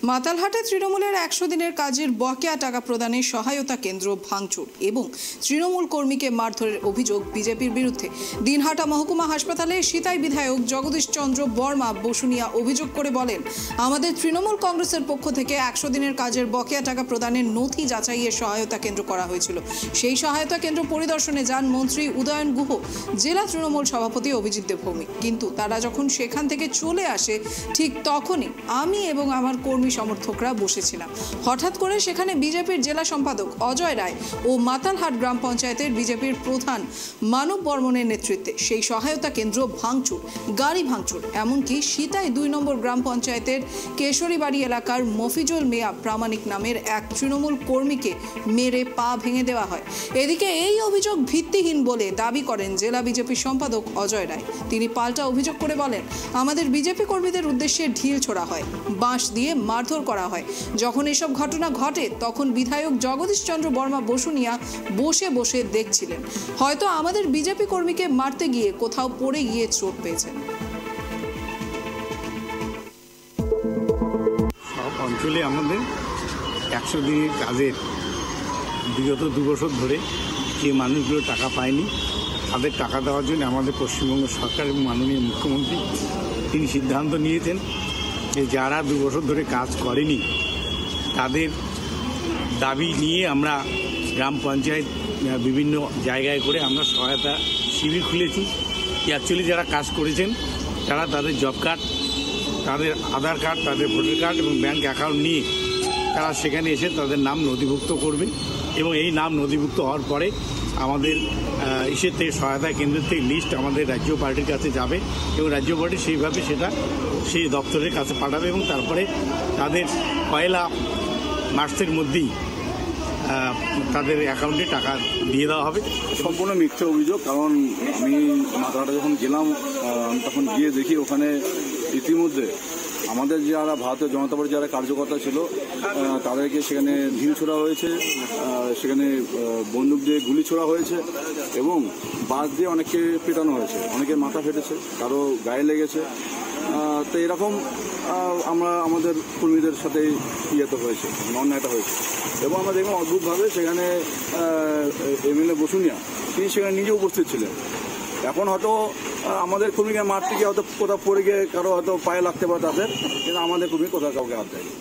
মাতালহাটে তৃণমূলের ১০০ দিনের কাজের বকেয়া টাকা প্রদানে সহায়তা কেন্দ্র ভাঙচুর এবং তৃণমূল কর্মীকে মারধরের অভিযোগ বিজেপির বিরুদ্ধে। দিনহাটা মহকুমা হাসপাতালে সিতাই বিধায়ক জগদীশ চন্দ্র বর্মা বসুনিয়া অভিযোগ করে বলেন, আমাদের তৃণমূল কংগ্রেসের পক্ষ থেকে ১০০ দিনের কাজের বকেয়া টাকা প্রদানের নথি যাচাইয়ের সহায়তা কেন্দ্র করা হয়েছিল। সেই সহায়তা কেন্দ্র পরিদর্শনে যান মন্ত্রী উদয়ন গুহ, জেলা তৃণমূল সভাপতি অভিজিৎ দেবভৌমিক। কিন্তু তারা যখন সেখান থেকে চলে আসে ঠিক তখনই আমি এবং আমার কর্মী সমর্থকরা বসেছিলাম। হঠাৎ করে সেখানে বিজেপির জেলা সম্পাদক অজয় রায় ও মাতালহাট গ্রাম পঞ্চায়েতের বিজেপির প্রধান মানব বর্মনের নেতৃত্বে সেই সহায়তা কেন্দ্র ভাঙচুর, গাড়ি ভাঙচুর, এমনকি সিতাই ২ নম্বর গ্রাম পঞ্চায়েতের কেশরীবাড়ি এলাকার মফিজুল মিয়া প্রামাণিক নামের এক তৃণমূল কর্মীকে মেরে পা ভেঙে দেওয়া হয়। এদিকে এই অভিযোগ ভিত্তিহীন বলে দাবি করেন জেলা বিজেপি সম্পাদক অজয় রায়। তিনি পাল্টা অভিযোগ করে বলেন, আমাদের বিজেপি কর্মীদের উদ্দেশ্যে ঢিল ছোড়া হয়, বাঁশ দিয়ে মারধর করা হয়। যখন এসব ঘটনা ঘটে তখন বিধায়ক জগদীশ চন্দ্র বর্মা বসুনিয়া বসে বসে দেখছিলেন। হয়তো আমাদের বিজেপি কর্মীকে মারতে গিয়ে কোথাও পড়ে গিয়ে চোট পেয়েছেন। সব অঞ্চলে আমাদের ১০০ দিনের কাজের বিগত ২ বছর ধরে যে মানুষগুলো টাকা পায়নি তাদের টাকা দেওয়ার জন্য আমাদের পশ্চিমবঙ্গ সরকার এবং মাননীয় মুখ্যমন্ত্রী তিনি সিদ্ধান্ত নিয়েছেন যে যারা ২ বছর ধরে কাজ করেনি তাদের দাবি নিয়ে আমরা গ্রাম পঞ্চায়েত বিভিন্ন জায়গায় করে আমরা সহায়তা শিবির খুলেছি। অ্যাকচুয়ালি যারা কাজ করেছেন তারা তাদের জব কার্ড, তাদের আধার কার্ড, তাদের ভোটার কার্ড এবং ব্যাঙ্ক অ্যাকাউন্ট নিয়ে তারা সেখানে এসে তাদের নাম নথিভুক্ত করবে এবং এই নাম নথিভুক্ত হওয়ার পরে আমাদের ইসের থেকে সহায়তা কেন্দ্রের থেকে লিস্ট আমাদের রাজ্য পার্টির কাছে যাবে এবং রাজ্য পার্টি সেইভাবে সেটা সেই দপ্তরের কাছে পাঠাবে এবং তারপরে তাদের ১ মার্চের মধ্যেই তাদের অ্যাকাউন্টে টাকা দিয়ে দেওয়া হবে। সম্পূর্ণ মিথ্যে অভিযোগ। কারণ আমি মাতালহাটে যখন গেলাম তখন গিয়ে দেখি ওখানে ইতিমধ্যে আমাদের যারা ভারতীয় জনতা পার্টির যারা কার্যকর্তা ছিল তাদেরকে সেখানে ঢিল ছোড়া হয়েছে, সেখানে বন্দুক দিয়ে গুলি ছোড়া হয়েছে এবং বাস দিয়ে অনেককে পেটানো হয়েছে, অনেকের মাথা ফেটেছে, কারো গায়ে লেগেছে। তো এরকম আমরা আমাদের কর্মীদের সাথে ইয়েতে হয়েছে, অন্যায়টা হয়েছে এবং আমরা দেখলাম অদ্ভুতভাবে সেখানে এমএলএ বসুনিয়া তিনি সেখানে নিজে উপস্থিত ছিলেন। এখন হয়তো আমাদের কর্মীকে মারতে গিয়ে হয়তো কোথাও পড়ে গিয়ে কারো হয়তো পায়ে লাগতে পারে তাদের, কিন্তু আমাদের কর্মী কোথাও কাউকে হাত দেয়নি।